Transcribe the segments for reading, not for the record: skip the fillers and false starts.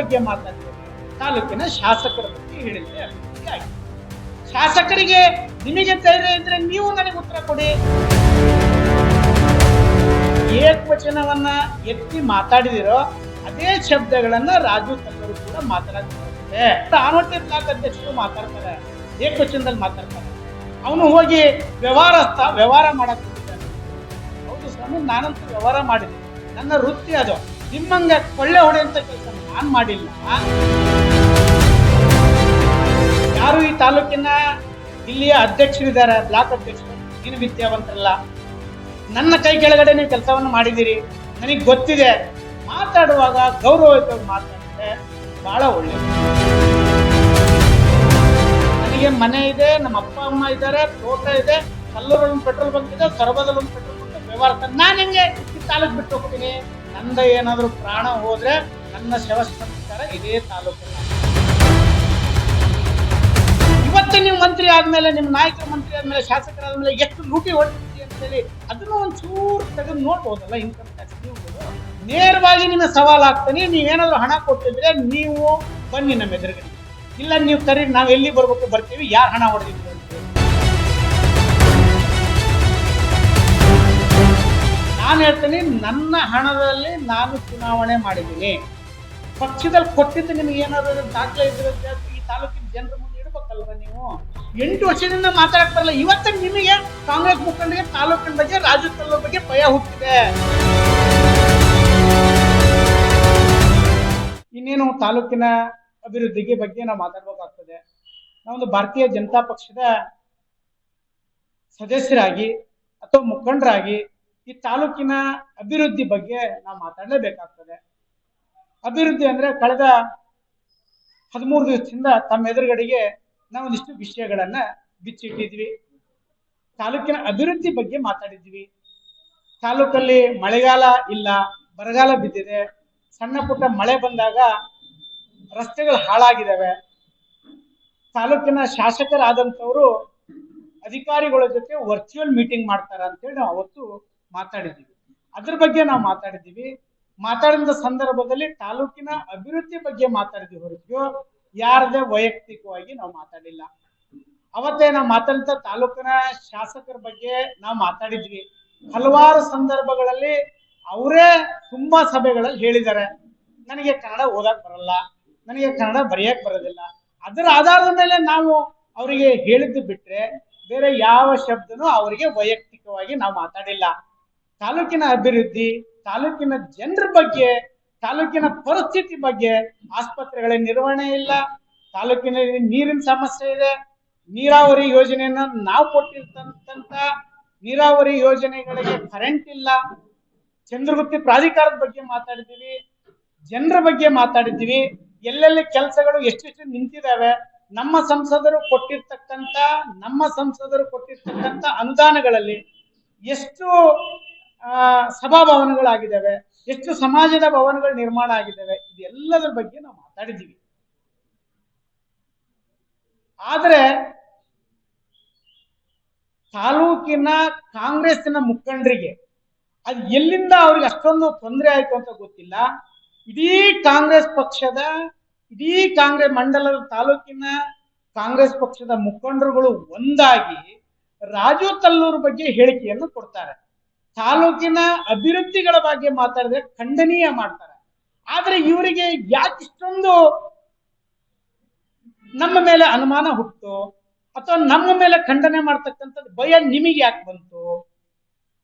ಬಗ್ಗೆ ಮಾತಾಡಿದ್ದೇನೆ, ತಾಲೂಕಿನ ಶಾಸಕರ ಬಗ್ಗೆ ಹೇಳಿದ್ರೆ ಅಭಿವೃದ್ಧಿ ಆಗಿದೆ. ಶಾಸಕರಿಗೆ ನಿಮಗೆ ಧೈರ್ಯ ಇದ್ರೆ ನೀವು ನನಗೆ ಉತ್ತರ ಕೊಡಿ. ಏಕವಚನವನ್ನ ಎತ್ತಿ ಮಾತಾಡಿದಿರೋ ಅದೇ ಶಬ್ದಗಳನ್ನ ರಾಜು ತಲ್ಲೂರು ಕೂಡ ಮಾತಾಡ್ತಾರೆ. ಆನವಟ್ಟಿ ಬ್ಲಾಕ್ ಅಧ್ಯಕ್ಷರು ಮಾತಾಡ್ತಾರೆ, ಏಕವಚನದಲ್ಲಿ ಮಾತಾಡ್ತಾರೆ. ಅವನು ಹೋಗಿ ವ್ಯವಹಾರ ಮಾಡಕ್ ಹೋಗಿದ್ದಾನೆ. ಹೌದು ಸ್ವಾಮಿ, ನಾನಂತೂ ವ್ಯವಹಾರ ಮಾಡಿದ್ದೀನಿ, ನನ್ನ ವೃತ್ತಿ ಅದು. ನಿಮ್ಮಂಗ ಕೊಳ್ಳೆ ಹೊಡೆಯಂತ ಕೆಲಸ ನಾನ್ ಮಾಡಿಲ್ಲ. ಯಾರು ಈ ತಾಲೂಕಿನ ಇಲ್ಲಿಯ ಅಧ್ಯಕ್ಷರಿದ್ದಾರೆ, ಬ್ಲಾಕ್ ಅಧ್ಯಕ್ಷರು, ನೀನು ವಿದ್ಯಾವಂತರಲ್ಲ, ನನ್ನ ಕೈ ಕೆಳಗಡೆ ನೀವು ಕೆಲಸವನ್ನು ಮಾಡಿದ್ದೀರಿ, ನನಗೆ ಗೊತ್ತಿದೆ. ಮಾತಾಡುವಾಗ ಗೌರವಯುತವಾಗಿ ಮಾತಾಡಿದ್ರೆ ಬಹಳ ಒಳ್ಳೆಯದು. ನನಗೆ ಮನೆ ಇದೆ, ನಮ್ಮ ಅಪ್ಪ ಅಮ್ಮ ಇದ್ದಾರೆ, ತೋಟ ಇದೆ, ಕಲ್ಲೂರಲ್ಲಿ ಪೆಟ್ರೋಲ್ ಬಂಕ್ ಇದೆ, ಸೊರಬದಲ್ಲಿ ಒಂದು ಪೆಟ್ರೋಲ್ ಬಂಕ್ ವ್ಯವಹಾರ. ನಾನು ಹೆಂಗೆ ಈ ತಾಲೂಕು ಬಿಟ್ಟು ಹೋಗ್ತೀನಿ? ನಂದ ಏನಾದ್ರು ಪ್ರಾಣ ಹೋದ್ರೆ ನನ್ನ ಶವ ಸಂಸ್ಕಾರ ಇದೇ ತಾಲೂಕಲ್ಲಿ. ಇವತ್ತು ನೀವು ಮಂತ್ರಿ ಆದ್ಮೇಲೆ, ನಿಮ್ಮ ನಾಯಕರು ಮಂತ್ರಿ ಆದ್ಮೇಲೆ, ಶಾಸಕರಾದ್ಮೇಲೆ ಎಷ್ಟು ಲೂಟಿ ಹೊಡ್ತೀವಿ ಅಂತೇಳಿ ಅದನ್ನು ಒಂಚೂರು ತೆಗೆದು ನೋಡ್ಬೋದಲ್ಲ. ಇನ್ಕಮ್ ಟ್ಯಾಕ್ಸ್ ನೀವು ನೇರವಾಗಿ ನಿಮ್ಮ ಸವಾಲ್ ಆಗ್ತಾನೆ. ನೀವೇನಾದ್ರು ಹಣ ಕೊಟ್ಟಿದ್ರೆ ನೀವು ಬನ್ನಿ ನಮ್ಮ ಎದುರುಗಡೆ, ಇಲ್ಲ ನೀವು ಕರಿ, ನಾವ್ ಎಲ್ಲಿ ಬರ್ಬೇಕು ಬರ್ತೀವಿ, ಯಾರು ಹಣ ಹೊಡೆದಿದ್ರು ಅಂತ. ನಾನು ಹೇಳ್ತೀನಿ, ನನ್ನ ಹಣದಲ್ಲಿ ನಾನು ಚುನಾವಣೆ ಮಾಡಿದ್ದೀನಿ. ಪಕ್ಷದಲ್ಲಿ ಕೊಟ್ಟಿದ್ದು ನಿಮ್ಗೆ ಏನಾದ್ರು ದಾಖಲೆ ಇದ್ರೆ ಈ ತಾಲೂಕಿನ ಜನರ ಮುಂದೆ ಇಡ್ಬೇಕಲ್ವ ನೀವು? 8 ವರ್ಷದಿಂದ ಮಾತಾಡ್ತಾರಲ್ಲ. ಇವತ್ತು ನಿಮಗೆ ಕಾಂಗ್ರೆಸ್ ಮುಖಂಡರಿಗೆ ತಾಲೂಕಿನ ಬಗ್ಗೆ, ರಾಜು ತಲ್ಲೂರು ಬಗ್ಗೆ ಭಯ ಹುಟ್ಟಿದೆ. ಇನ್ನೇನು ತಾಲೂಕಿನ ಅಭಿವೃದ್ಧಿಗೆ ಬಗ್ಗೆ ನಾವು ಮಾತಾಡ್ಬೇಕಾಗ್ತದೆ. ನಾವೊಂದು ಭಾರತೀಯ ಜನತಾ ಪಕ್ಷದ ಸದಸ್ಯರಾಗಿ ಅಥವಾ ಮುಖಂಡರಾಗಿ ಈ ತಾಲೂಕಿನ ಅಭಿವೃದ್ಧಿ ಬಗ್ಗೆ ನಾವು ಮಾತಾಡಲೇಬೇಕಾಗ್ತದೆ. ಅಭಿವೃದ್ಧಿ ಅಂದ್ರೆ ಕಳೆದ 13 ದಿವಸದಿಂದ ತಮ್ಮ ಎದುರುಗಡೆಗೆ ನಾವೊಂದಿಷ್ಟು ವಿಷಯಗಳನ್ನ ಬಿಚ್ಚಿಟ್ಟಿದ್ವಿ. ತಾಲೂಕಿನ ಅಭಿವೃದ್ಧಿ ಬಗ್ಗೆ ಮಾತಾಡಿದ್ವಿ. ತಾಲೂಕಲ್ಲಿ ಮಳೆಗಾಲ ಇಲ್ಲ, ಬರಗಾಲ ಬಿದ್ದಿದೆ. ಸಣ್ಣ ಪುಟ್ಟ ಮಳೆ ಬಂದಾಗ ರಸ್ತೆಗಳು ಹಾಳಾಗಿದ್ದಾವೆ. ತಾಲೂಕಿನ ಶಾಸಕರಾದಂಥವರು ಅಧಿಕಾರಿಗಳ ಜೊತೆ ವರ್ಚುವಲ್ ಮೀಟಿಂಗ್ ಮಾಡ್ತಾರ ಅಂತೇಳಿ ನಾವು ಅವತ್ತು ಮಾತಾಡಿದ್ದೀವಿ. ಅದ್ರ ಬಗ್ಗೆ ನಾವು ಮಾತಾಡಿದ್ದೀವಿ. ಮಾತಾಡಿದ ಸಂದರ್ಭದಲ್ಲಿ ತಾಲೂಕಿನ ಅಭಿವೃದ್ಧಿ ಬಗ್ಗೆ ಮಾತಾಡಿದ್ವಿ ಹೊರತು ಯಾರದೇ ವೈಯಕ್ತಿಕವಾಗಿ ನಾವು ಮಾತಾಡಿಲ್ಲ. ಅವತ್ತೇ ನಾವು ಮಾತಾಡಿದ ತಾಲೂಕಿನ ಶಾಸಕರ ಬಗ್ಗೆ ನಾವು ಮಾತಾಡಿದ್ವಿ. ಹಲವಾರು ಸಂದರ್ಭಗಳಲ್ಲಿ ಅವರೇ ತುಂಬಾ ಸಭೆಗಳಲ್ಲಿ ಹೇಳಿದ್ದಾರೆ, ನನಗೆ ಕನ್ನಡ ಓದಕ್ ಬರಲ್ಲ, ನನಗೆ ಕನ್ನಡ ಬರೆಯಕ್ ಬರೋದಿಲ್ಲ. ಅದರ ಆಧಾರದ ಮೇಲೆ ನಾವು ಅವರಿಗೆ ಹೇಳಿದ್ದು ಬಿಟ್ರೆ ಬೇರೆ ಯಾವ ಶಬ್ದನೂ ಅವರಿಗೆ ವೈಯಕ್ತಿಕವಾಗಿ ನಾವು ಮಾತಾಡಿಲ್ಲ. ತಾಲೂಕಿನ ಅಭಿವೃದ್ಧಿ, ತಾಲೂಕಿನ ಜನರ ಬಗ್ಗೆ, ತಾಲೂಕಿನ ಪರಿಸ್ಥಿತಿ ಬಗ್ಗೆ, ಆಸ್ಪತ್ರೆಗಳ ನಿರ್ವಹಣೆ ಇಲ್ಲ, ತಾಲೂಕಿನಲ್ಲಿ ನೀರಿನ ಸಮಸ್ಯೆ ಇದೆ, ನೀರಾವರಿ ಯೋಜನೆಯನ್ನ ನಾವು ಕೊಟ್ಟಿರ್ತಂತ ನೀರಾವರಿ ಯೋಜನೆಗಳಿಗೆ ಕರೆಂಟ್ ಇಲ್ಲ, ಚಂದ್ರಗುತ್ತಿ ಪ್ರಾಧಿಕಾರದ ಬಗ್ಗೆ ಮಾತಾಡಿದ್ದೀವಿ, ಜನರ ಬಗ್ಗೆ ಮಾತಾಡಿದ್ದೀವಿ, ಎಲ್ಲೆಲ್ಲಿ ಕೆಲಸಗಳು ಎಷ್ಟೆಷ್ಟು ನಿಂತಿದ್ದಾವೆ, ನಮ್ಮ ಸಂಸದರು ಕೊಟ್ಟಿರ್ತಕ್ಕಂಥ ಅನುದಾನಗಳಲ್ಲಿ ಎಷ್ಟು ಸಭಾಭವನಗಳಾಗಿದ್ದಾವೆ, ಎಷ್ಟು ಸಮಾಜದ ಭವನಗಳು ನಿರ್ಮಾಣ ಆಗಿದ್ದಾವೆ, ಇದೆಲ್ಲದರ ಬಗ್ಗೆ ನಾವು ಮಾತಾಡಿದ್ದೀವಿ. ಆದ್ರೆ ತಾಲೂಕಿನ ಕಾಂಗ್ರೆಸ್ಸಿನ ಮುಖಂಡರಿಗೆ ಅದು ಎಲ್ಲಿಂದ ಅವ್ರಿಗೆ ಅಷ್ಟೊಂದು ತೊಂದರೆ ಆಯ್ತು ಅಂತ ಗೊತ್ತಿಲ್ಲ. ಇಡೀ ಕಾಂಗ್ರೆಸ್ ಮಂಡಲದ ತಾಲೂಕಿನ ಕಾಂಗ್ರೆಸ್ ಪಕ್ಷದ ಮುಖಂಡರುಗಳು ಒಂದಾಗಿ ರಾಜು ತಲ್ಲೂರು ಬಗ್ಗೆ ಹೇಳಿಕೆಯನ್ನು ಕೊಡ್ತಾರೆ. ತಾಲೂಕಿನ ಅಭಿವೃದ್ಧಿಗಳ ಬಗ್ಗೆ ಮಾತಾಡಿದ್ರೆ ಖಂಡನೀಯ ಮಾಡ್ತಾರೆ. ಆದ್ರೆ ಇವರಿಗೆ ಯಾಕೆ ಇಷ್ಟೊಂದು ನಮ್ಮ ಮೇಲೆ ಅನುಮಾನ ಹುಟ್ಟು ಅಥವಾ ನಮ್ಮ ಮೇಲೆ ಖಂಡನೆ ಮಾಡ್ತಕ್ಕಂಥದ್ದು ಭಯ ನಿಮಗೆ ಯಾಕೆ ಬಂತು?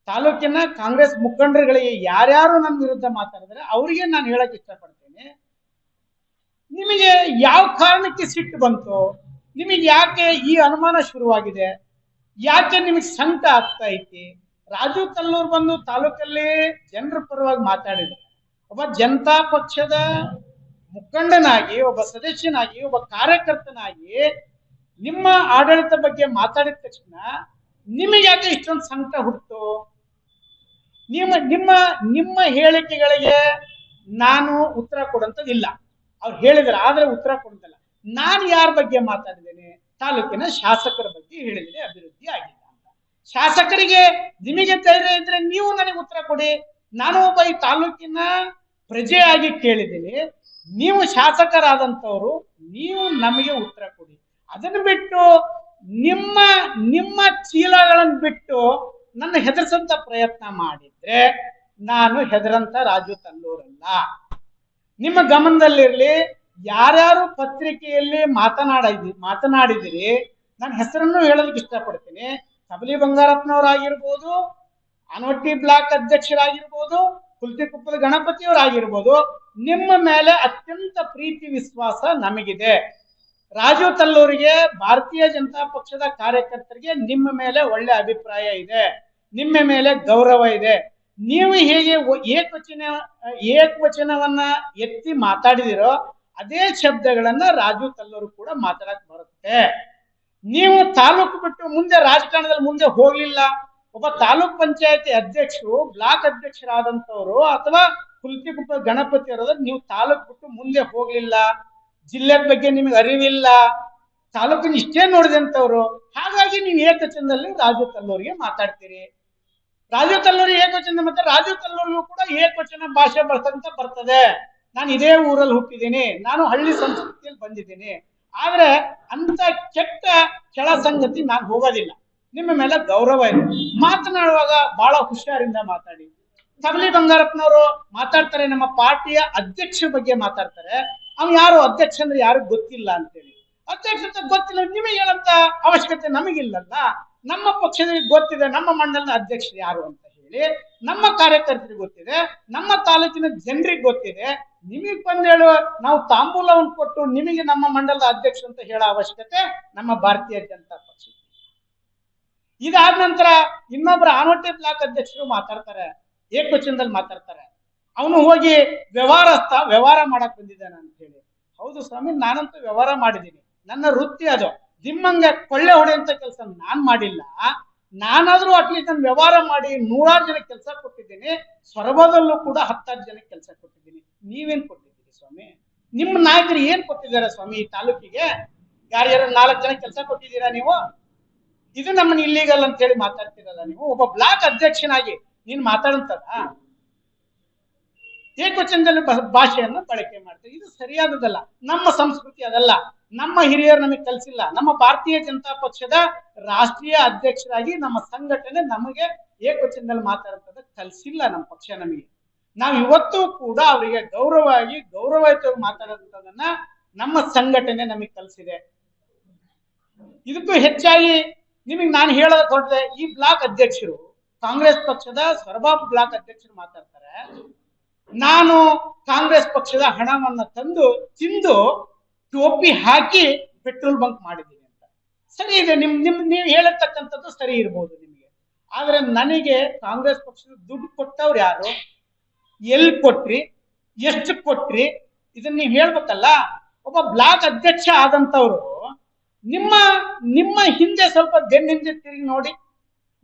ತಾಲೂಕಿನ ಕಾಂಗ್ರೆಸ್ ಮುಖಂಡರುಗಳಿಗೆ ಯಾರ್ಯಾರು ನಮ್ಮ ವಿರುದ್ಧ ಮಾತಾಡಿದ್ರೆ ಅವರಿಗೆ ನಾನು ಹೇಳಕ್ ಇಷ್ಟಪಡ್ತೇನೆ, ನಿಮಗೆ ಯಾವ ಕಾರಣಕ್ಕೆ ಸಿಟ್ಟು ಬಂತು? ನಿಮಗೆ ಯಾಕೆ ಈ ಅನುಮಾನ ಶುರುವಾಗಿದೆ? ಯಾಕೆ ನಿಮಗೆ ಸಂಕಟ ಆಗ್ತಾ ಐತಿ? ರಾಜು ತಲ್ಲೂರು ಬಂದು ತಾಲೂಕಲ್ಲಿ ಜನರ ಪರವಾಗಿ ಮಾತಾಡಿದ್ರು. ಒಬ್ಬ ಜನತಾ ಪಕ್ಷದ ಮುಖಂಡನಾಗಿ, ಒಬ್ಬ ಸದಸ್ಯನಾಗಿ, ಒಬ್ಬ ಕಾರ್ಯಕರ್ತನಾಗಿ ನಿಮ್ಮ ಆಡಳಿತ ಬಗ್ಗೆ ಮಾತಾಡಿದ ತಕ್ಷಣ ನಿಮಗೆ ಯಾಕೆ ಇಷ್ಟೊಂದು ಸಂಕಟ ಹುಟ್ಟು? ನಿಮ್ಮ ಹೇಳಿಕೆಗಳಿಗೆ ನಾನು ಉತ್ತರ ಕೊಡುವಂಥದ್ದಿಲ್ಲ. ಅವ್ರು ಹೇಳಿದ್ರೆ ಆದ್ರೆ ಉತ್ತರ ಕೊಡುತ್ತಲ್ಲ. ನಾನು ಯಾರ ಬಗ್ಗೆ ಮಾತಾಡಿದ್ದೇನೆ? ತಾಲೂಕಿನ ಶಾಸಕರ ಬಗ್ಗೆ ಹೇಳಿದ್ದೇನೆ, ಅಭಿವೃದ್ಧಿ ಆಗಿಲ್ಲ ಅಂತ. ಶಾಸಕರಿಗೆ ನಿಮಗೆ ಧೈರ್ಯ ಇದ್ರೆ ನೀವು ನನಗೆ ಉತ್ತರ ಕೊಡಿ. ನಾನು ಒಬ್ಬ ಈ ತಾಲೂಕಿನ ಪ್ರಜೆಯಾಗಿ ಕೇಳಿದ್ದೀನಿ, ನೀವು ಶಾಸಕರಾದಂಥವ್ರು, ನೀವು ನಮಗೆ ಉತ್ತರ ಕೊಡಿ. ಅದನ್ನು ಬಿಟ್ಟು ನಿಮ್ಮ ನಿಮ್ಮ ಚೀಲಗಳನ್ನು ಬಿಟ್ಟು ನನ್ನ ಹೆದರ್ಸಂತ ಪ್ರಯತ್ನ ಮಾಡಿದ್ರೆ ನಾನು ಹೆದರಂತ ರಾಜು ತಲ್ಲೂರಲ್ಲ. ನಿಮ್ಮ ಗಮನದಲ್ಲಿರ್ಲಿ, ಯಾರ್ಯಾರು ಪತ್ರಿಕೆಯಲ್ಲಿ ಮಾತನಾಡಿದಿರಿ, ನನ್ನ ಹೆಸರನ್ನು ಹೇಳೋದಕ್ಕೆ ಇಷ್ಟಪಡ್ತೀನಿ. ಕಬಲಿ ಬಂಗಾರಪ್ಪನವರಾಗಿರ್ಬೋದು, ಆನವಟ್ಟಿ ಬ್ಲಾಕ್ ಅಧ್ಯಕ್ಷರಾಗಿರ್ಬೋದು, ಕುಲ್ತಿಕುಪ್ಪದ ಗಣಪತಿಯವರಾಗಿರ್ಬೋದು, ನಿಮ್ಮ ಮೇಲೆ ಅತ್ಯಂತ ಪ್ರೀತಿ ವಿಶ್ವಾಸ ನಮಗಿದೆ. ರಾಜು ತಲ್ಲೂರಿಗೆ, ಭಾರತೀಯ ಜನತಾ ಪಕ್ಷದ ಕಾರ್ಯಕರ್ತರಿಗೆ ನಿಮ್ಮ ಮೇಲೆ ಒಳ್ಳೆ ಅಭಿಪ್ರಾಯ ಇದೆ, ನಿಮ್ಮ ಮೇಲೆ ಗೌರವ ಇದೆ. ನೀವು ಹೇಗೆ ಏಕವಚನವನ್ನ ಎತ್ತಿ ಮಾತಾಡಿದಿರೋ ಅದೇ ಶಬ್ದಗಳನ್ನ ರಾಜು ತಲ್ಲೂರು ಕೂಡ ಮಾತಾಡಕ್ ಬರುತ್ತೆ. ನೀವು ತಾಲೂಕು ಬಿಟ್ಟು ಮುಂದೆ ರಾಜಕಾರಣದಲ್ಲಿ ಮುಂದೆ ಹೋಗ್ಲಿಲ್ಲ. ಒಬ್ಬ ತಾಲೂಕ್ ಪಂಚಾಯತಿ ಅಧ್ಯಕ್ಷರು, ಬ್ಲಾಕ್ ಅಧ್ಯಕ್ಷರಾದಂಥವ್ರು ಅಥವಾ ಕುಲ್ತಿಕುಪ್ಪ ಗಣಪತಿ ಅವರಾದ್ರೆ ನೀವು ತಾಲೂಕು ಬಿಟ್ಟು ಮುಂದೆ ಹೋಗ್ಲಿಲ್ಲ, ಜಿಲ್ಲೆ ಬಗ್ಗೆ ನಿಮಗೆ ಅರಿವಿಲ್ಲ, ತಾಲೂಕಿನ ಇಷ್ಟೇ ನೋಡಿದಂಥವ್ರು. ಹಾಗಾಗಿ ನೀವು ಏಕವಚನದಲ್ಲಿ ರಾಜು ತಲ್ಲೂರಿಗೆ ಮಾತಾಡ್ತೀರಿ. ರಾಜು ತಲ್ಲೂರಿ ಏಕವಚನ, ಮತ್ತೆ ರಾಜು ತಲ್ಲೂರಿಗೂ ಕೂಡ ಏಕವಚನ ಭಾಷೆ ಬಳಸಂತ ಬರ್ತದೆ. ನಾನು ಇದೇ ಊರಲ್ಲಿ ಹುಟ್ಟಿದ್ದೀನಿ, ನಾನು ಹಳ್ಳಿ ಸಂಸ್ಕೃತಿಯಲ್ಲಿ ಬಂದಿದ್ದೀನಿ. ಆದ್ರೆ ಅಂತ ಕೆಟ್ಟ ಕೆಳ ಸಂಗತಿ ನಾನು ಹೋಗೋದಿಲ್ಲ. ನಿಮ್ಮ ಮೇಲೆ ಗೌರವ ಇದೆ. ಮಾತನಾಡುವಾಗ ಬಹಳ ಹುಷಾರಿಂದ ಮಾತಾಡಿ. ಕಬಲಿ ಬಂಗಾರಪ್ಪನವರು ಮಾತಾಡ್ತಾರೆ, ನಮ್ಮ ಪಾರ್ಟಿಯ ಅಧ್ಯಕ್ಷರ ಬಗ್ಗೆ ಮಾತಾಡ್ತಾರೆ. ಅವ್ನು ಯಾರು ಅಧ್ಯಕ್ಷ ಅಂದ್ರೆ ಯಾರಿಗೂ ಗೊತ್ತಿಲ್ಲ ಅಂತೇಳಿ. ಅಧ್ಯಕ್ಷತೆ ಗೊತ್ತಿಲ್ಲ, ನಿಮಗೆ ಹೇಳಂತ ಅವಶ್ಯಕತೆ ನಮಗಿಲ್ಲಲ್ಲ. ನಮ್ಮ ಪಕ್ಷದಲ್ಲಿ ಗೊತ್ತಿದೆ ನಮ್ಮ ಮಂಡಲದ ಅಧ್ಯಕ್ಷರು ಯಾರು ಅಂತ ಹೇಳಿ, ನಮ್ಮ ಕಾರ್ಯಕರ್ತರಿಗೆ ಗೊತ್ತಿದೆ, ನಮ್ಮ ತಾಲೂಕಿನ ಜನರಿಗೆ ಗೊತ್ತಿದೆ. ನಿಮಗೆ ಬಂದು ಹೇಳುವ ನಾವು ತಾಂಬೂಲವನ್ನು ಕೊಟ್ಟು ನಿಮಗೆ ನಮ್ಮ ಮಂಡಲದ ಅಧ್ಯಕ್ಷ ಅಂತ ಹೇಳೋ ಅವಶ್ಯಕತೆ ನಮ್ಮ ಭಾರತೀಯ ಜನತಾ ಪಕ್ಷ. ಇದಾದ ನಂತರ ಇನ್ನೊಬ್ಬರ ಆನವಟ್ಟಿ ಬ್ಲಾಕ್ ಅಧ್ಯಕ್ಷರು ಮಾತಾಡ್ತಾರೆ, ಏಕವಚನದಲ್ಲಿ ಮಾತಾಡ್ತಾರೆ. ಅವನು ಹೋಗಿ ವ್ಯವಹಾರ ಮಾಡಕ್ ಬಂದಿದ್ದಾನೆ ಅಂತ ಹೇಳಿ. ಹೌದು ಸ್ವಾಮಿ, ನಾನಂತೂ ವ್ಯವಹಾರ ಮಾಡಿದ್ದೀನಿ, ನನ್ನ ವೃತ್ತಿ ಅದು. ನಿಮ್ಮಂಗೆ ಕೊಳ್ಳೆ ಹೊಡೆಯಂತ ಕೆಲಸ ನಾನ್ ಮಾಡಿಲ್ಲ. ನಾನಾದ್ರೂ ಅಟ್ಲೀಸ್ಟ್ ನಾನು ವ್ಯವಹಾರ ಮಾಡಿ 100 ಜನಕ್ಕೆ ಕೆಲಸ ಕೊಟ್ಟಿದ್ದೀನಿ. ಸೊರಬದಲ್ಲೂ ಕೂಡ 10 ಜನಕ್ಕೆ ಕೆಲಸ ಕೊಟ್ಟಿದ್ದೀನಿ. ನೀವೇನ್ ಕೊಟ್ಟಿದ್ದೀರಿ ಸ್ವಾಮಿ? ನಿಮ್ಮ ನಾಯಕರು ಏನ್ ಕೊಟ್ಟಿದ್ದಾರೆ ಸ್ವಾಮಿ ಈ ತಾಲೂಕಿಗೆ? ಯಾರ್ಯಾರು 4 ಜನ ಕೆಲಸ ಕೊಟ್ಟಿದ್ದೀರಾ ನೀವು? ಇದು ನಮ್ಮನ್ನ ಇಲ್ಲಿಗಲ್ ಅಂತ ಹೇಳಿ ಮಾತಾಡ್ತಿರಲ್ಲ ನೀವು. ಒಬ್ಬ ಬ್ಲಾಕ್ ಅಧ್ಯಕ್ಷನಾಗಿ ನೀನ್ ಮಾತಾಡುತ್ತದ ಏಕವಚನದಲ್ಲಿ ಭಾಷೆಯನ್ನು ಬಳಕೆ ಮಾಡ್ತೀವಿ. ಇದು ಸರಿಯಾದದಲ್ಲ. ನಮ್ಮ ಸಂಸ್ಕೃತಿ ಅದಲ್ಲ. ನಮ್ಮ ಹಿರಿಯರು ನಮಗೆ ಕಲಿಸಿಲ್ಲ. ನಮ್ಮ ಭಾರತೀಯ ಜನತಾ ಪಕ್ಷದ ರಾಷ್ಟ್ರೀಯ ಅಧ್ಯಕ್ಷರಾಗಿ ನಮ್ಮ ಸಂಘಟನೆ ನಮಗೆ ಏಕವಚನದಲ್ಲಿ ಮಾತಾಡುತ್ತದೆ ಕಲಿಸಿಲ್ಲ ನಮ್ಮ ಪಕ್ಷ ನಮಗೆ. ನಾವು ಇವತ್ತು ಕೂಡ ಅವರಿಗೆ ಗೌರವಯುತವಾಗಿ ಮಾತಾಡುವಂಥದನ್ನ ನಮ್ಮ ಸಂಘಟನೆ ನಮಗೆ ಕಲಿಸಿದೆ. ಇದಕ್ಕೂ ಹೆಚ್ಚಾಗಿ ನಿಮಗೆ ನಾನು ಹೇಳೋದಕ್ಕೆ ಹೊರಟಿದೆ, ಈ ಬ್ಲಾಕ್ ಅಧ್ಯಕ್ಷರು, ಕಾಂಗ್ರೆಸ್ ಪಕ್ಷದ ಸೊರಬ ಬ್ಲಾಕ್ ಅಧ್ಯಕ್ಷರು ಮಾತಾಡ್ತಾರೆ, ನಾನು ಕಾಂಗ್ರೆಸ್ ಪಕ್ಷದ ಹಣವನ್ನ ತಿಂದು ಟೋಪಿ ಹಾಕಿ ಪೆಟ್ರೋಲ್ ಬಂಕ್ ಮಾಡಿದ್ದೀನಿ ಅಂತ. ಸರಿ ಇದೆ, ನೀವು ಹೇಳತಕ್ಕಂಥದ್ದು ಸರಿ ಇರ್ಬೋದು ನಿಮಗೆ. ಆದ್ರೆ ನನಗೆ ಕಾಂಗ್ರೆಸ್ ಪಕ್ಷದ ದುಡ್ಡು ಕೊಟ್ಟವ್ರು ಯಾರು, ಎಲ್ಲಿ ಕೊಟ್ರಿ, ಎಷ್ಟು ಕೊಟ್ರಿ, ಇದನ್ನ ನೀವು ಹೇಳ್ಬೇಕಲ್ಲ. ಒಬ್ಬ ಬ್ಲಾಕ್ ಅಧ್ಯಕ್ಷ ಆದಂತವ್ರು ನಿಮ್ಮ ಹಿಂದೆ ಸ್ವಲ್ಪ ಬೆನ್ನಿಂದ ತಿರುಗಿ ನೋಡಿ,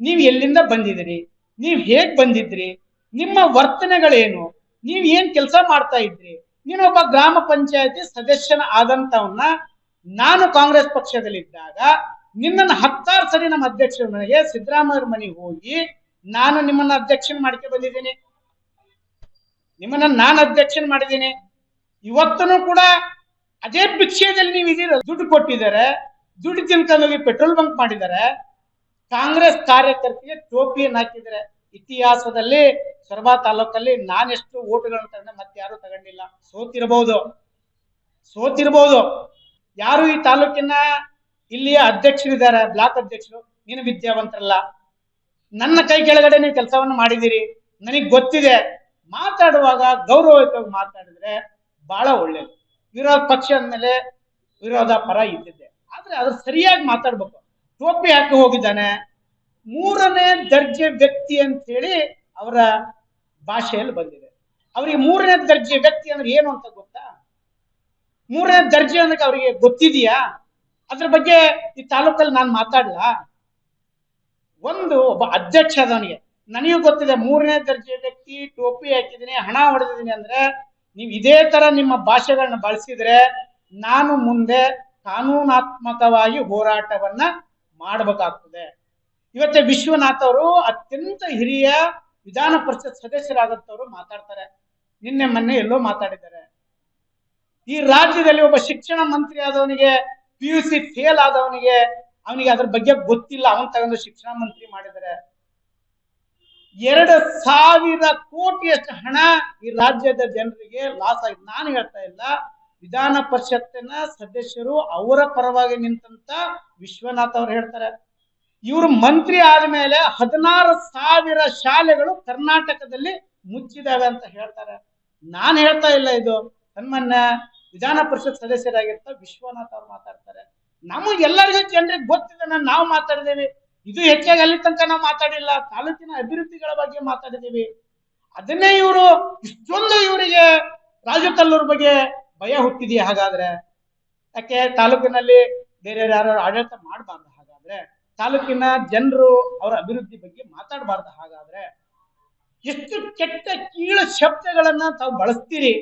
ನೀವು ಎಲ್ಲಿಂದ ಬಂದಿದ್ದೀರಿ, ನೀವು ಹೇಗ್ ಬಂದಿದ್ರಿ, ನಿಮ್ಮ ವರ್ತನೆಗಳೇನು, ನೀವ್ ಏನ್ ಕೆಲಸ ಮಾಡ್ತಾ ಇದ್ರಿ. ನೀನೊಬ್ಬ ಗ್ರಾಮ ಪಂಚಾಯತಿ ಸದಸ್ಯನ ಆದಂತವನ್ನ ನಾನು ಕಾಂಗ್ರೆಸ್ ಪಕ್ಷದಲ್ಲಿದ್ದಾಗ ನಿನ್ನನ್ನು 10 ಸರಿ ನಮ್ಮ ಅಧ್ಯಕ್ಷರ ಮನೆಗೆ, ಸಿದ್ದರಾಮಯ್ಯ ಮನೆಗೆ ಹೋಗಿ ನಾನು ನಿಮ್ಮನ್ನ ಅಧ್ಯಕ್ಷನ ಮಾಡ್ಕೆ ಬಂದಿದ್ದೀನಿ. ನಾನು ಅಧ್ಯಕ್ಷನ ಮಾಡಿದ್ದೀನಿ. ಇವತ್ತೂ ಕೂಡ ಅದೇ ಭಿಕ್ಷೆಯಲ್ಲಿ ನೀವು ಇದೀರ. ದುಡ್ಡು ಕೊಟ್ಟಿದ್ದಾರೆ, ದುಡ್ಡು ತಿನ್ಕೊಂಡೋಗಿ ಪೆಟ್ರೋಲ್ ಬಂಕ್ ಮಾಡಿದ್ದಾರೆ, ಕಾಂಗ್ರೆಸ್ ಕಾರ್ಯಕರ್ತೆಗೆ ಟೋಪಿಯನ್ನು ಹಾಕಿದ್ದಾರೆ. ಇತಿಹಾಸದಲ್ಲಿ ಸೊರಬ ತಾಲೂಕಲ್ಲಿ ನಾನೆಷ್ಟು ಓಟುಗಳನ್ನು ತಗೊಂಡೆ ಮತ್ತೆ ಯಾರು ತಗೊಂಡಿಲ್ಲ. ಸೋತಿರ್ಬೋದು. ಯಾರು ಈ ತಾಲೂಕಿನ ಇಲ್ಲಿಯ ಅಧ್ಯಕ್ಷರಿದ್ದಾರೆ, ಬ್ಲಾಕ್ ಅಧ್ಯಕ್ಷರು, ನೀನು ವಿದ್ಯಾವಂತರಲ್ಲ. ನನ್ನ ಕೈ ಕೆಳಗಡೆ ನೀವು ಕೆಲಸವನ್ನು ಮಾಡಿದಿರಿ, ನನಗೆ ಗೊತ್ತಿದೆ. ಮಾತಾಡುವಾಗ ಗೌರವಯುತವಾಗಿ ಮಾತಾಡಿದ್ರೆ ಬಹಳ ಒಳ್ಳೇದು. ವಿರೋಧ ಪಕ್ಷ ಅಂದ್ಮೇಲೆ ವಿರೋಧ ಪರ ಇದ್ದಿದ್ದೆ, ಆದ್ರೆ ಅದ್ರ ಸರಿಯಾಗಿ ಮಾತಾಡ್ಬೇಕು. ಟೋಪಿ ಹಾಕಿ ಹೋಗಿದ್ದಾನೆ, 3ನೇ ದರ್ಜೆ ವ್ಯಕ್ತಿ ಅಂತ ಹೇಳಿ ಅವರ ಭಾಷೆಯಲ್ಲಿ ಬಂದಿದೆ. ಅವರಿಗೆ 3ನೇ ದರ್ಜೆ ವ್ಯಕ್ತಿ ಅಂದ್ರೆ ಏನು ಅಂತ ಗೊತ್ತಾ? 3ನೇ ದರ್ಜೆ ಅನ್ನಕ್ಕೆ ಅವರಿಗೆ ಗೊತ್ತಿದೆಯಾ? ಅದ್ರ ಬಗ್ಗೆ ಈ ತಾಲೂಕಲ್ಲಿ ನಾನು ಮಾತಾಡ್ಲ. ಒಬ್ಬ ಅಧ್ಯಕ್ಷ ಅದವನಿಗೆ ನನಗೂ ಗೊತ್ತಿದೆ, 3ನೇ ದರ್ಜೆ ವ್ಯಕ್ತಿ, ಟೋಪಿ ಹಾಕಿದ್ದೀನಿ, ಹಣ ಹೊಡೆದಿದ್ದೀನಿ ಅಂದ್ರೆ ನೀವು ಇದೇ ತರ ನಿಮ್ಮ ಭಾಷೆಗಳನ್ನ ಬಳಸಿದ್ರೆ ನಾನು ಮುಂದೆ ಕಾನೂನಾತ್ಮಕವಾಗಿ ಹೋರಾಟವನ್ನ ಮಾಡಬೇಕಾಗ್ತದೆ. ಇವತ್ತೇ ವಿಶ್ವನಾಥ್ ಅವರು ಅತ್ಯಂತ ಹಿರಿಯ ವಿಧಾನ ಪರಿಷತ್ ಸದಸ್ಯರಾದಂಥವ್ರು ಮಾತಾಡ್ತಾರೆ. ಮೊನ್ನೆ ಎಲ್ಲೋ ಮಾತಾಡಿದ್ದಾರೆ. ಈ ರಾಜ್ಯದಲ್ಲಿ ಒಬ್ಬ ಶಿಕ್ಷಣ ಮಂತ್ರಿ ಆದವನಿಗೆ PUC ಫೇಲ್ ಆದವನಿಗೆ ಅವನಿಗೆ ಅದ್ರ ಬಗ್ಗೆ ಗೊತ್ತಿಲ್ಲ, ಅವನ್ ತಗೊಂಡು ಶಿಕ್ಷಣ ಮಂತ್ರಿ ಮಾಡಿದರೆ 2,000 ಕೋಟಿಯಷ್ಟು ಹಣ ಈ ರಾಜ್ಯದ ಜನರಿಗೆ ಲಾಸ್ ಆಗಿದೆ. ನಾನು ಹೇಳ್ತಾ ಇಲ್ಲ, ವಿಧಾನ ಪರಿಷತ್ತಿನ ಸದಸ್ಯರು ಅವರ ಪರವಾಗಿ ನಿಂತಂತ ವಿಶ್ವನಾಥ್ ಅವ್ರು ಹೇಳ್ತಾರೆ. ಇವರು ಮಂತ್ರಿ ಆದ್ಮೇಲೆ 16,000 ಶಾಲೆಗಳು ಕರ್ನಾಟಕದಲ್ಲಿ ಮುಚ್ಚಿದಾವೆ ಅಂತ ಹೇಳ್ತಾರೆ. ನಾನು ಹೇಳ್ತಾ ಇಲ್ಲ, ಇದು ಸನ್ಮಾನ್ಯ ವಿಧಾನ ಪರಿಷತ್ ಸದಸ್ಯರಾಗಿರ್ತ ವಿಶ್ವನಾಥ್ ಅವ್ರು ಮಾತಾಡ್ತಾರೆ. ನಮಗೆಲ್ಲರಿಗೂ ಜನರಿಗೆ ಗೊತ್ತಿದೆ, ನಾವು ಮಾತಾಡಿದೇವಿ. ಇದು ಹೆಚ್ಚಾಗಿ ಅಲ್ಲಿ ತನಕ ನಾವು ಮಾತಾಡಿಲ್ಲ, ತಾಲೂಕಿನ ಅಭಿವೃದ್ಧಿಗಳ ಬಗ್ಗೆ ಮಾತಾಡಿದೀವಿ. ಅದನ್ನೇ ಇವರು ಇಷ್ಟೊಂದು ಇವರಿಗೆ ರಾಜು ತಲ್ಲೂರ್ ಬಗ್ಗೆ ಭಯ ಹುಟ್ಟಿದೆಯಾ? ಹಾಗಾದ್ರೆ ಯಾಕೆ ತಾಲೂಕಿನಲ್ಲಿ ಬೇರೆ ಯಾರು ಆಡಳಿತ ಮಾಡಬಾರ್ದು? ಹಾಗಾದ್ರೆ ತಾಲೂಕಿನ ಜನರು ಅವರ ಅಭಿವೃದ್ಧಿ ಬಗ್ಗೆ ಮಾತಾಡಬಾರ್ದು? ಹಾಗಾದ್ರೆ ಎಷ್ಟು ಕೆಟ್ಟ ಕೀಳು ಶಬ್ದಗಳನ್ನ ತಾವು ಬಳಸ್ತೀರಿ.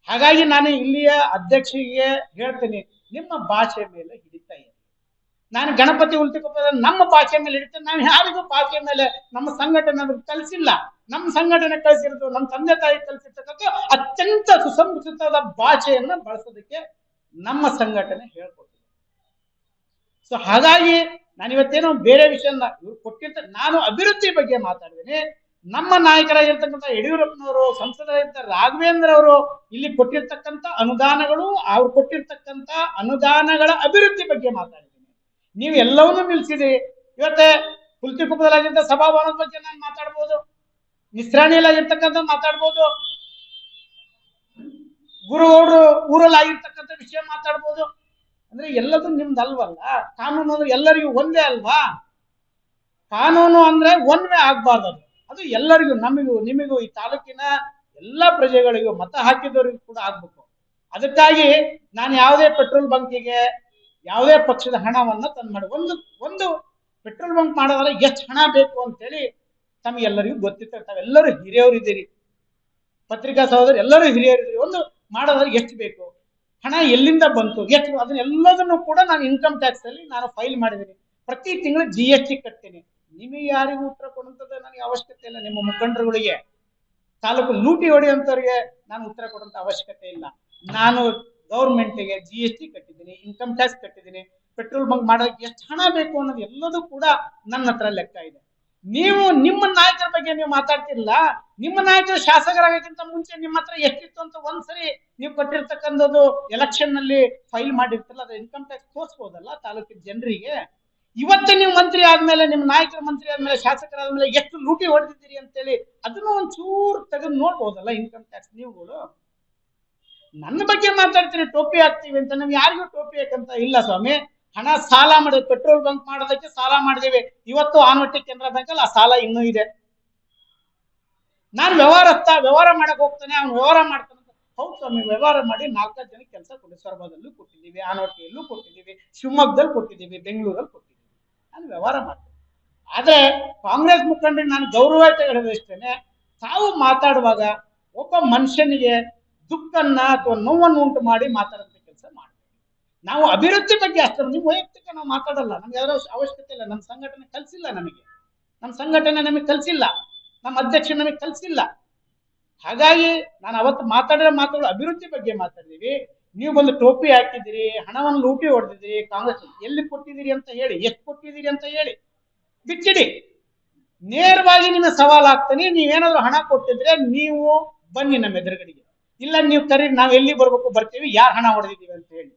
ಹಾಗಾಗಿ ನಾನು ಇಲ್ಲಿಯ ಅಧ್ಯಕ್ಷರಿಗೆ ಹೇಳ್ತೀನಿ, ನಿಮ್ಮ ಭಾಷೆ ಮೇಲೆ ಹಿಡಿತಾ ಇದೆ. ನಾನು ಗಣಪತಿ ಉಲ್ತಿಕೊಪ್ಪದ ನಮ್ಮ ಭಾಷೆ ಮೇಲೆ ಹಿಡಿತೇನೆ. ನಾವು ಯಾರಿಗೂ ಭಾಷೆ ಮೇಲೆ ನಮ್ಮ ಸಂಘಟನೆ ಕಲಿಸಿಲ್ಲ. ನಮ್ಮ ಸಂಘಟನೆ ಕಲಿಸಿರೋದು ನಮ್ಮ ತಂದೆ ತಾಯಿ ಕಲಿಸಿರ್ತಕ್ಕಂಥ ಅತ್ಯಂತ ಸುಸಂಸ್ಕೃತವಾದ ಭಾಷೆಯನ್ನ ಬಳಸೋದಕ್ಕೆ ನಮ್ಮ ಸಂಘಟನೆ ಹೇಳ್ಕೊಟ್ಟಿದೆ. ಸೊ ಹಾಗಾಗಿ ನಾನು ಇವತ್ತೇನೋ ಬೇರೆ ವಿಷಯನ ಇವ್ರು ಕೊಟ್ಟಿರ್ತಾರೆ. ನಾನು ಅಭಿವೃದ್ಧಿ ಬಗ್ಗೆ ಮಾತಾಡಿದ್ದೀನಿ. ನಮ್ಮ ನಾಯಕರಾಗಿರ್ತಕ್ಕಂಥ ಯಡಿಯೂರಪ್ಪನವರು, ಸಂಸದರಾಗಿರ್ತ ರಾಘವೇಂದ್ರ ಅವರು ಇಲ್ಲಿ ಕೊಟ್ಟಿರ್ತಕ್ಕಂಥ ಅನುದಾನಗಳು, ಅವ್ರು ಕೊಟ್ಟಿರ್ತಕ್ಕಂಥ ಅನುದಾನಗಳ ಅಭಿವೃದ್ಧಿ ಬಗ್ಗೆ ಮಾತಾಡಿದ್ದೀನಿ. ನೀವು ಎಲ್ಲವನ್ನೂ ನಿಲ್ಸಿದಿರಿ. ಇವತ್ತೇ ಕುಲ್ತಿಕೊಪ್ಪದಲ್ಲಾಗಿದ್ದ ಸಭಾಭವನದ ಬಗ್ಗೆ ನಾನು ಮಾತಾಡ್ಬೋದು, ನಿಸ್ರಾಣಿಯಲ್ಲಾಗಿರ್ತಕ್ಕಂಥ ಮಾತಾಡ್ಬೋದು, ಗುರುಗೌಡರು ಊರಲ್ಲಿ ಆಗಿರ್ತಕ್ಕಂಥ ವಿಷಯ ಮಾತಾಡ್ಬೋದು. ಅಂದ್ರೆ ಎಲ್ಲದೂ ನಿಮ್ದು ಅಲ್ವಲ್ಲ. ಕಾನೂನು ಎಲ್ಲರಿಗೂ ಒಂದೇ ಅಲ್ವಾ? ಕಾನೂನು ಅಂದ್ರೆ ಒಂದೇ ಆಗ್ಬಾರ್ದು. ಅದು ಎಲ್ಲರಿಗೂ, ನಮಗೂ ನಿಮಗೂ, ಈ ತಾಲೂಕಿನ ಎಲ್ಲಾ ಪ್ರಜೆಗಳಿಗೂ, ಮತ ಹಾಕಿದವರಿಗೂ ಕೂಡ ಆಗ್ಬೇಕು. ಅದಕ್ಕಾಗಿ ನಾನು ಯಾವುದೇ ಪೆಟ್ರೋಲ್ ಬಂಕಿಗೆ ಯಾವುದೇ ಪಕ್ಷದ ಹಣವನ್ನ ತಂದು ಮಾಡಿ ಒಂದು ಪೆಟ್ರೋಲ್ ಬಂಕ್ ಮಾಡೋದ್ರೆ ಎಷ್ಟು ಹಣ ಬೇಕು ಅಂತೇಳಿ ತಮಗೆಲ್ಲರಿಗೂ ಗೊತ್ತಿತ್ತು. ತಾವೆಲ್ಲರೂ ಹಿರಿಯವರಿದ್ದೀರಿ, ಪತ್ರಿಕಾ ಸಹೋದರಿ ಎಲ್ಲರೂ ಹಿರಿಯರಿದ್ದೀರಿ. ಒಂದು ಮಾಡೋದ್ರೆ ಎಷ್ಟು ಬೇಕು, ಹಣ ಎಲ್ಲಿಂದ ಬಂತು, ಎಷ್ಟು, ಅದನ್ನೆಲ್ಲದನ್ನು ಕೂಡ ನಾನು ಇನ್ಕಮ್ ಟ್ಯಾಕ್ಸ್ ಅಲ್ಲಿ ನಾನು ಫೈಲ್ ಮಾಡಿದ್ದೀನಿ. ಪ್ರತಿ ತಿಂಗಳು GST ಕಟ್ತೀನಿ. ನಿಮಗೆ ಯಾರಿಗೂ ಉತ್ತರ ಕೊಡುವಂಥದ್ದು ನನಗೆ ಅವಶ್ಯಕತೆ ಇಲ್ಲ. ನಿಮ್ಮ ಮುಖಂಡರುಗಳಿಗೆ, ತಾಲೂಕು ಲೂಟಿ ಹೊಡೆಯುವಂಥವ್ರಿಗೆ ನಾನು ಉತ್ತರ ಕೊಡುವಂತ ಅವಶ್ಯಕತೆ ಇಲ್ಲ. ನಾನು ಗೌರ್ಮೆಂಟ್ಗೆ GST ಕಟ್ಟಿದ್ದೀನಿ, ಇನ್ಕಮ್ ಟ್ಯಾಕ್ಸ್ ಕಟ್ಟಿದ್ದೀನಿ. ಪೆಟ್ರೋಲ್ ಬಂಕ್ ಮಾಡೋದಕ್ಕೆ ಎಷ್ಟು ಹಣ ಬೇಕು ಅನ್ನೋದು ಎಲ್ಲದೂ ಕೂಡ ನನ್ನ ಹತ್ರ ಲೆಕ್ಕ ಇದೆ. ನೀವು ನಿಮ್ಮ ನಾಯಕರ ಬಗ್ಗೆ ನೀವು ಮಾತಾಡ್ತಿರಲ್ಲ. ನಿಮ್ಮ ನಾಯಕರು ಶಾಸಕರಾಗಕ್ಕಿಂತ ಮುಂಚೆ ನಿಮ್ಮ ಹತ್ರ ಎಷ್ಟಿತ್ತು ಅಂತ ಒಂದ್ಸರಿ ನೀವು ಕೊಟ್ಟಿರ್ತಕ್ಕಂಥದ್ದು ಎಲೆಕ್ಷನ್ ನಲ್ಲಿ ಫೈಲ್ ಮಾಡಿರ್ತಿಲ್ಲ, ಅದು ಇನ್ಕಮ್ ಟ್ಯಾಕ್ಸ್ ತೋರಿಸಬಹುದಲ್ಲ ತಾಲೂಕಿನ ಜನರಿಗೆ. ಇವತ್ತು ನೀವು ಮಂತ್ರಿ ಆದ್ಮೇಲೆ, ನಿಮ್ಮ ನಾಯಕರ ಮಂತ್ರಿ ಆದ್ಮೇಲೆ, ಶಾಸಕರಾದ್ಮೇಲೆ ಎಷ್ಟು ಲೂಟಿ ಹೊಡೆದಿದ್ದೀರಿ ಅಂತೇಳಿ ಅದನ್ನು ಒಂಚೂರು ತೆಗೆದು ನೋಡ್ಬೋದಲ್ಲ ಇನ್ಕಮ್ ಟ್ಯಾಕ್ಸ್ ನೀವುಗಳು. ನನ್ನ ಬಗ್ಗೆ ಮಾತಾಡ್ತೀರಿ, ಟೋಪಿ ಹಾಕ್ತೀವಿ ಅಂತ. ನಾವು ಯಾರಿಗೂ ಟೋಪಿ ಹಾಕಂತ ಇಲ್ಲ ಸ್ವಾಮಿ. ಹಣ ಸಾಲ ಮಾಡಿದ್ವಿ, ಪೆಟ್ರೋಲ್ ಬಂಕ್ ಮಾಡೋದಕ್ಕೆ ಸಾಲ ಮಾಡಿದೀವಿ. ಇವತ್ತು ಆನ್ವಟ್ಟಿ ಕೆನರಾ ಬ್ಯಾಂಕ್ ಅಲ್ಲಿ ಆ ಸಾಲ ಇನ್ನೂ ಇದೆ. ನಾನು ವ್ಯವಹಾರ ಮಾಡಕ್ ಹೋಗ್ತಾನೆ, ಅವ್ನು ವ್ಯವಹಾರ ಮಾಡ್ತಾನೆ. ಹೌದು ಸ್ವಾಮಿ, ವ್ಯವಹಾರ ಮಾಡಿ 4 ಜನಕ್ಕೆ ಕೆಲಸ ಕೊಡಿ. ಸೊರಬದಲ್ಲೂ ಕೊಟ್ಟಿದ್ದೀವಿ, ಆನವಟ್ಟಿಯಲ್ಲೂ ಕೊಟ್ಟಿದ್ದೀವಿ, ಶಿವಮೊಗ್ಗದಲ್ಲಿ ಕೊಟ್ಟಿದ್ದೀವಿ, ಬೆಂಗಳೂರಲ್ಲಿ ಕೊಟ್ಟಿದ್ದೀವಿ. ನಾನು ವ್ಯವಹಾರ ಮಾಡ್ತೇನೆ. ಆದ್ರೆ ಕಾಂಗ್ರೆಸ್ ಮುಖಂಡರಿಗೆ ನಾನು ಗೌರವಯುತ ಹೇಳೋದಿಷ್ಟೇನೆ, ತಾವು ಮಾತಾಡುವಾಗ ಒಬ್ಬ ಮನುಷ್ಯನಿಗೆ ದುಃಖನ್ನ ಅಥವಾ ನೋವನ್ನು ಉಂಟು ಮಾಡಿ ಮಾತಾಡೋಂಥ ಕೆಲಸ ಮಾಡ್ತೀವಿ. ನಾವು ಅಭಿವೃದ್ಧಿ ಬಗ್ಗೆ ಅಷ್ಟೇ, ನೀವು ವೈಯಕ್ತಿಕ ನಾವು ಮಾತಾಡಲ್ಲ. ನಮ್ಗೆ ಯಾರೋ ಅವಶ್ಯಕತೆ ಇಲ್ಲ. ನಮ್ಮ ಸಂಘಟನೆ ಕಲಿಸಿಲ್ಲ ನಮಗೆ, ನಮ್ಮ ಸಂಘಟನೆ ನಮಗೆ ಕಲಿಸಿಲ್ಲ, ನಮ್ಮ ಅಧ್ಯಕ್ಷ ನಮಗೆ ಕಲಿಸಿಲ್ಲ. ಹಾಗಾಗಿ ನಾನು ಅವತ್ತು ಮಾತಾಡಿರೋ ಮಾತುಗಳು ಅಭಿವೃದ್ಧಿ ಬಗ್ಗೆ ಮಾತಾಡಿದೀವಿ. ನೀವು ಬಂದು ಟೋಪಿ ಹಾಕಿದಿರಿ, ಹಣವನ್ನು ಲೂಟಿ ಹೊಡೆದಿದ್ದೀರಿ. ಕಾಂಗ್ರೆಸ್ ಎಲ್ಲಿ ಕೊಟ್ಟಿದ್ದೀರಿ ಅಂತ ಹೇಳಿ, ಎಷ್ಟು ಕೊಟ್ಟಿದ್ದೀರಿ ಅಂತ ಹೇಳಿ ಬಿಚ್ಚಿಡಿ. ನೇರವಾಗಿ ನಿಮ್ಮ ಸವಾಲ್ ಆಗ್ತಾನೆ. ನೀವೇನಾದ್ರು ಹಣ ಕೊಟ್ಟಿದ್ರೆ ನೀವು ಬನ್ನಿ ನಮ್ಮ ಎದುರುಗಡೆಗೆ. ಇಲ್ಲ ನೀವು ಕರಿ, ನಾವ್ ಎಲ್ಲಿ ಬರ್ಬೇಕು ಬರ್ತೀವಿ, ಯಾರು ಹಣ ಹೊಡೆದಿದ್ದೀವಿ ಅಂತ ಹೇಳಿ.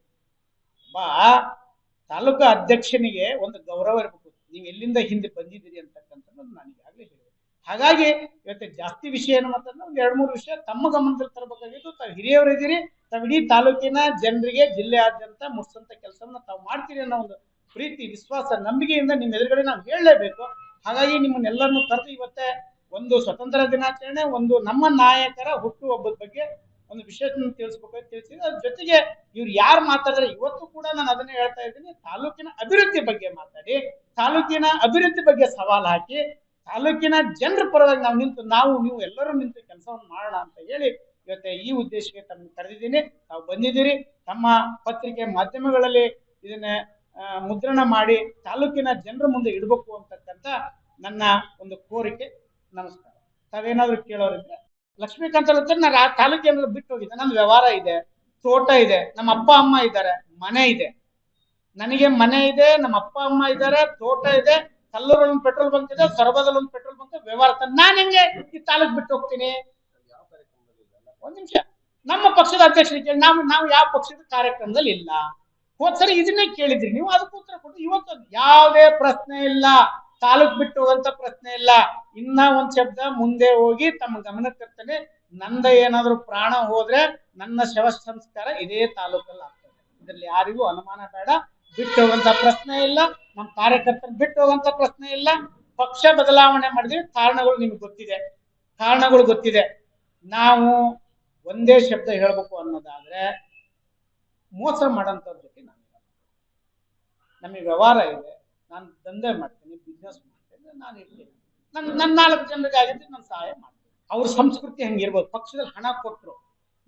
ತಾಲೂಕು ಅಧ್ಯಕ್ಷನಿಗೆ ಒಂದು ಗೌರವ ಇರಬೇಕು. ನೀವು ಎಲ್ಲಿಂದ ಹಿಂದೆ ಬಂದಿದ್ದೀರಿ ಅಂತಕ್ಕಂಥದ್ದು ನಾನು ಈಗಾಗಲೇ ಹೇಳಿದೆ. ಹಾಗಾಗಿ ಇವತ್ತು ಜಾಸ್ತಿ ವಿಷಯ ಏನು ಮಾತಾಡಿದ್ರೆ ಒಂದು 2-3 ವಿಷಯ ತಮ್ಮ ಗಮನದಲ್ಲಿ ತರಬೇಕಾಗಿದ್ದು. ತಾವು ಹಿರಿಯವರು ಇದ್ದೀರಿ, ತಾವು ಇಡೀ ತಾಲೂಕಿನ ಜನರಿಗೆ ಜಿಲ್ಲೆಯಾದ್ಯಂತ ಮುಟ್ಸಂತ ಕೆಲಸವನ್ನ ತಾವು ಮಾಡ್ತೀರಿ ಅನ್ನೋ ಒಂದು ಪ್ರೀತಿ, ವಿಶ್ವಾಸ, ನಂಬಿಕೆಯಿಂದ ನಿಮ್ಮ ಎದುರುಗಡೆ ನಾವು ಹೇಳಲೇಬೇಕು. ಹಾಗಾಗಿ ನಿಮ್ಮನ್ನೆಲ್ಲರನ್ನು ಕರೆದು ಇವತ್ತೇ ಒಂದು ಸ್ವತಂತ್ರ ದಿನಾಚರಣೆ, ಒಂದು ನಮ್ಮ ನಾಯಕರ ಹುಟ್ಟುಹಬ್ಬದ ಬಗ್ಗೆ ಒಂದು ವಿಷಯವನ್ನು ತಿಳಿಸ್ಬೇಕು ತಿಳಿಸಿದ್ರೆ, ಅದ್ರ ಜೊತೆಗೆ ಇವ್ರು ಯಾರು ಮಾತಾಡಿದ್ರೆ ಇವತ್ತು ಕೂಡ ನಾನು ಅದನ್ನೇ ಹೇಳ್ತಾ ಇದ್ದೀನಿ, ತಾಲೂಕಿನ ಅಭಿವೃದ್ಧಿ ಬಗ್ಗೆ ಮಾತಾಡಿ, ತಾಲೂಕಿನ ಅಭಿವೃದ್ಧಿ ಬಗ್ಗೆ ಸವಾಲು ಹಾಕಿ, ತಾಲೂಕಿನ ಜನರ ಪರವಾಗಿ ನಾವು ನೀವು ಎಲ್ಲರೂ ನಿಂತು ಕೆಲಸವನ್ನು ಮಾಡೋಣ ಅಂತ ಹೇಳಿ ಇವತ್ತೆ ಈ ಉದ್ದೇಶಕ್ಕೆ ತಮ್ಮನ್ನು ಕರೆದಿದ್ದೀನಿ. ತಾವು ಬಂದಿದ್ದೀರಿ. ತಮ್ಮ ಪತ್ರಿಕೆ ಮಾಧ್ಯಮಗಳಲ್ಲಿ ಇದನ್ನ ಮುದ್ರಣ ಮಾಡಿ ತಾಲೂಕಿನ ಜನರ ಮುಂದೆ ಇಡಬೇಕು ಅಂತಕ್ಕಂಥ ನನ್ನ ಒಂದು ಕೋರಿಕೆ. ನಮಸ್ಕಾರ. ತಾವೇನಾದ್ರೂ ಕೇಳೋರಿದ್ರೆ ಲಕ್ಷ್ಮೀಕಾಂತ್ ಅವ್ರ ಹತ್ರ ನಾನು ಆ ತಾಲೂಕಿನ ಬಿಟ್ಟು ಹೋಗಿದ್ದೆ. ನನ್ನ ವ್ಯವಹಾರ ಇದೆ, ತೋಟ ಇದೆ, ನಮ್ಮ ಅಪ್ಪ ಅಮ್ಮ ಇದ್ದಾರೆ, ಮನೆ ಇದೆ. ನನಗೆ ಮನೆ ಇದೆ, ನಮ್ಮ ಅಪ್ಪ ಅಮ್ಮ ಇದ್ದಾರೆ, ತೋಟ ಇದೆ, ಕಲ್ಲೂರಲ್ಲಿ ಒಂದು ಪೆಟ್ರೋಲ್ ಬಂಕ್ ಇದೆ, ಸೊರಬದಲ್ಲಿ ಒಂದು ಪೆಟ್ರೋಲ್ ಬಂಕ್, ವ್ಯವಹಾರ. ನಾನು ಹೆಂಗೆ ಈ ತಾಲೂಕ್ ಬಿಟ್ಟು ಹೋಗ್ತೀನಿ? ಒಂದ್ ನಿಮಿಷ, ನಮ್ಮ ಪಕ್ಷದ ಅಧ್ಯಕ್ಷರಿಗೆ ನಾವು ಯಾವ ಪಕ್ಷದ ಕಾರ್ಯಕ್ರಮದಲ್ಲಿ ಇಲ್ಲ. ಹೋದ್ಸರಿ ಇದನ್ನೇ ಕೇಳಿದ್ರಿ ನೀವು, ಅದಕ್ಕೆ ಉತ್ತರ ಕೊಟ್ಟು. ಇವತ್ತು ಯಾವುದೇ ಪ್ರಶ್ನೆ ಇಲ್ಲ, ತಾಲೂಕ್ ಬಿಟ್ಟು ಹೋಗಂತ ಪ್ರಶ್ನೆ ಇಲ್ಲ. ಇನ್ನ ಒಂದ್ ಶಬ್ದ ಮುಂದೆ ಹೋಗಿ ತಮ್ಮ ಗಮನಕ್ಕೆ ತರ್ತೇನೆ. ನಂದ ಏನಾದ್ರು ಪ್ರಾಣ ಹೋದ್ರೆ ನನ್ನ ಶವ ಸಂಸ್ಕಾರ ಇದೇ ತಾಲೂಕಲ್ಲಿ ಆಗ್ತದೆ. ಇದ್ರಲ್ಲಿ ಯಾರಿಗೂ ಅನುಮಾನ ಬೇಡ. ಬಿಟ್ಟು ಹೋಗಂತ ಪ್ರಶ್ನೆ ಇಲ್ಲ, ನಮ್ಮ ಕಾರ್ಯಕರ್ತರು ಬಿಟ್ಟು ಹೋಗಂತ ಪ್ರಶ್ನೆ ಇಲ್ಲ. ಪಕ್ಷ ಬದಲಾವಣೆ ಮಾಡಿದ್ವಿ, ಕಾರಣಗಳು ನಿಮ್ಗೆ ಗೊತ್ತಿದೆ, ಕಾರಣಗಳು ಗೊತ್ತಿದೆ. ನಾವು ಒಂದೇ ಶಬ್ದ ಹೇಳ್ಬೇಕು ಅನ್ನೋದಾದ್ರೆ, ಮೋಸ ಮಾಡೋಂಥವ್ರ ಜೊತೆ ನಮಗೆ ವ್ಯವಹಾರ ಇದೆ, ನಾನು ದಂಧೆ ಮಾಡ್ತೀನಿ, ಬಿಸ್ನೆಸ್ ಮಾಡ್ತೇನೆ, ನಾನು ಇರ್ತೀನಿ, ನನ್ನ 4 ಜನರಿಗೆ ಆಗಿದ್ರೆ ನಾನು ಸಹಾಯ ಮಾಡ್ತೀನಿ. ಅವ್ರ ಸಂಸ್ಕೃತಿ ಹಂಗಿರ್ಬೋದು. ಪಕ್ಷದಲ್ಲಿ ಹಣ ಕೊಟ್ಟರು,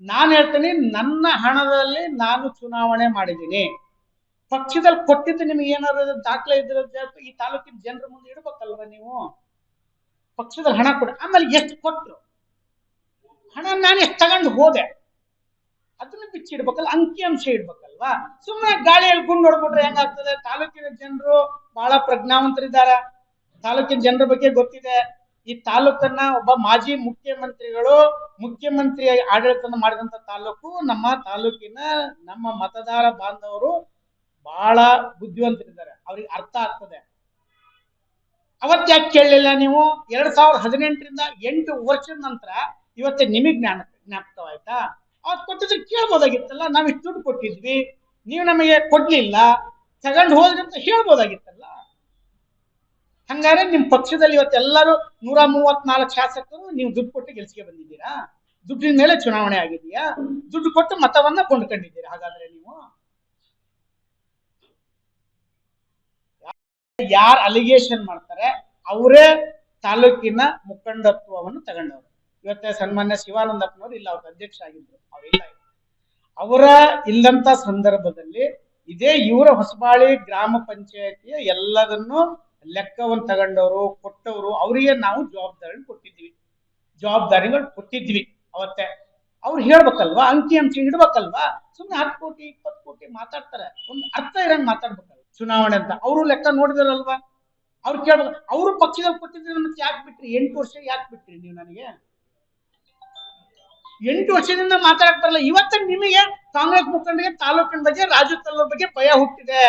ನಾನು ಹೇಳ್ತೀನಿ ನನ್ನ ಹಣದಲ್ಲಿ ನಾನು ಚುನಾವಣೆ ಮಾಡಿದ್ದೀನಿ. ಪಕ್ಷದಲ್ಲಿ ಕೊಟ್ಟಿದ್ದು ನಿಮ್ಗೆ ಏನಾದ್ರು ದಾಖಲೆ ಇದ್ರೆ ಈ ತಾಲೂಕಿನ ಜನರ ಮುಂದೆ ಇಡ್ಬೇಕಲ್ವ ನೀವು? ಪಕ್ಷದಲ್ಲಿ ಹಣ ಕೊಡ, ಆಮೇಲೆ ಎಷ್ಟು ಕೊಟ್ಟರು, ಹಣ ನಾನು ಎಷ್ಟು ತಗೊಂಡು ಹೋದೆ, ಅದನ್ನ ಬಿಚ್ಚಿಡ್ಬೇಕಲ್ಲ, ಅಂಕಿ ಅಂಶ ಇಡ್ಬೇಕಲ್ವಾ? ಸುಮ್ಮನೆ ಗಾಳಿಯಲ್ಲಿ ಗುಂಡು ಹೊಡ್ಬಿಟ್ರೆ ಹೆಂಗಾಗ್ತದೆ? ತಾಲೂಕಿನ ಜನರು ಬಹಳ ಪ್ರಜ್ಞಾವಂತರಿದ್ದಾರೆ, ತಾಲೂಕಿನ ಜನರ ಬಗ್ಗೆ ಗೊತ್ತಿದೆ. ಈ ತಾಲೂಕನ್ನ ಒಬ್ಬ ಮಾಜಿ ಮುಖ್ಯಮಂತ್ರಿ ಆಡಳಿತ ಮಾಡಿದಂತ ತಾಲೂಕು. ನಮ್ಮ ತಾಲೂಕಿನ ನಮ್ಮ ಮತದಾರ ಬಾಂಧವರು ಬಹಳ ಬುದ್ಧಿವಂತರಿದ್ದಾರೆ, ಅವ್ರಿಗೆ ಅರ್ಥ ಆಗ್ತದೆ. ಅವತ್ತು ಯಾಕೆ ಕೇಳಲಿಲ್ಲ ನೀವು? 2018ರಿಂದ 8 ವರ್ಷದ ನಂತರ ಇವತ್ತೇ ನಿಮಗೆ ಜ್ಞಾಪಕವಾಯ್ತಾ? ಅವತ್ತು ಕೊಟ್ಟಿದ್ರೆ ಕೇಳ್ಬೋದಾಗಿತ್ತಲ್ಲ, ನಾವ್ ಇಷ್ಟು ದುಡ್ಡು ಕೊಟ್ಟಿದ್ವಿ, ನೀವು ನಮಗೆ ಕೊಡ್ಲಿಲ್ಲ, ತಗೊಂಡು ಹೋದ್ರಿ ಅಂತ ಹೇಳ್ಬೋದಾಗಿತ್ತಲ್ಲ. ಹಂಗಾರೆ ನಿಮ್ ಪಕ್ಷದಲ್ಲಿ ಇವತ್ತೆಲ್ಲರೂ 134 ಶಾಸಕರು ನೀವು ದುಡ್ಡು ಕೊಟ್ಟು ಗೆಲ್ಸಿಗೆ ಬಂದಿದ್ದೀರಾ? ದುಡ್ಡಿನ ಮೇಲೆ ಚುನಾವಣೆ ಆಗಿದೆಯಾ? ದುಡ್ಡು ಕೊಟ್ಟು ಮತವನ್ನ ಕೊಂಡ್ಕೊಂಡಿದ್ದೀರಾ? ಹಾಗಾದ್ರೆ ನೀವು ಯಾರು ಅಲಿಗೇಷನ್ ಮಾಡ್ತಾರೆ ಅವರೇ ತಾಲೂಕಿನ ಮುಖಂಡತ್ವವನ್ನು ತಗೊಂಡವರು. ಇವತ್ತೇ ಸನ್ಮಾನ್ಯ ಶಿವಾನಂದಪ್ಪನವರು ಇಲ್ಲ, ಅವ್ರ ಅಧ್ಯಕ್ಷ ಆಗಿದ್ರು, ಅವೆಲ್ಲ ಅವರ ಇಲ್ಲಂತ ಸಂದರ್ಭದಲ್ಲಿ ಇದೇ ಇವರ ಹೊಸಬಾಳಿ ಗ್ರಾಮ ಪಂಚಾಯತಿಯ ಎಲ್ಲದನ್ನು ಲೆಕ್ಕವನ್ನು ತಗೊಂಡವರು, ಕೊಟ್ಟವರು, ಅವರಿಗೆ ನಾವು ಜವಾಬ್ದಾರಿಗಳು ಕೊಟ್ಟಿದ್ವಿ. ಅವತ್ತೇ ಅವ್ರು ಹೇಳ್ಬೇಕಲ್ವಾ, ಅಂಕಿ ಅಂಶ ಇಡ್ಬೇಕಲ್ವಾ? ಸುಮ್ಮನೆ 10 ಕೋಟಿ 20 ಕೋಟಿ ಮಾತಾಡ್ತಾರೆ, ಒಂದು ಅರ್ಥ ಇರಂಗ್ ಮಾತಾಡ್ಬೇಕಲ್ವ ಚುನಾವಣೆ ಅಂತ. ಅವರು ಲೆಕ್ಕ ನೋಡಿದಾರಲ್ವಾ, ಅವ್ರು ಕೇಳ್ಬೇಕು. ಅವರು ಪಕ್ಷದಲ್ಲಿ ಕೊಟ್ಟಿದ್ರೆ ಮತ್ತೆ ಯಾಕೆ ಬಿಟ್ರಿ? 8 ವರ್ಷ ಯಾಕೆ ಬಿಟ್ರಿ ನೀವು? ನನಗೆ 8 ವರ್ಷದಿಂದ ಮಾತಾಡಕ್ ಬರಲ್ಲ. ಇವತ್ತ ನಿಮಗೆ ಕಾಂಗ್ರೆಸ್ ಮುಖಂಡರಿಗೆ ತಾಲೂಕಿನ ಬಗ್ಗೆ, ರಾಜು ತಲ್ಲೂರ್ ಬಗ್ಗೆ ಭಯ ಹುಟ್ಟಿದೆ.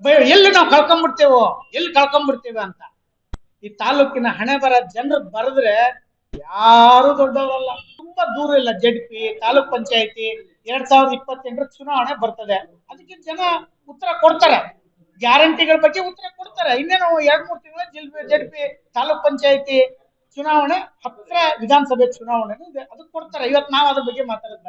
ಭಯ ಎಲ್ಲಿ ನಾವು ಕಳ್ಕೊಂಡ್ಬಿಡ್ತೇವೆ ಅಂತ. ಈ ತಾಲೂಕಿನ ಹಣೆ ಬರ ಜನರು ಬರೆದ್ರೆ ಯಾರು ದೊಡ್ಡವರಲ್ಲ. ತುಂಬಾ ದೂರ ಇಲ್ಲ, ಜೆಡ್ಪಿ, ತಾಲೂಕ್ ಪಂಚಾಯತಿ 2028 ಚುನಾವಣೆ ಬರ್ತದೆ. ಅದಕ್ಕೆ ಜನ ಉತ್ತರ ಕೊಡ್ತಾರೆ, ಗ್ಯಾರಂಟಿಗಳ ಬಗ್ಗೆ ಉತ್ತರ ಕೊಡ್ತಾರೆ. ಇನ್ನೇನು 2-3 ತಿಂಗಳ ಜೆಡ್ಪಿ ತಾಲೂಕ್ ಪಂಚಾಯತಿ ಚುನಾವಣೆ ಹತ್ರ, ವಿಧಾನಸಭೆ ಚುನಾವಣೆ ಇದೆ, ಅದಕ್ಕೆ ಕೊಡ್ತಾರೆ. ಇವತ್ತು ನಾವು ಅದ್ರ ಬಗ್ಗೆ ಮಾತಾಡೋದು ಬೇಡ.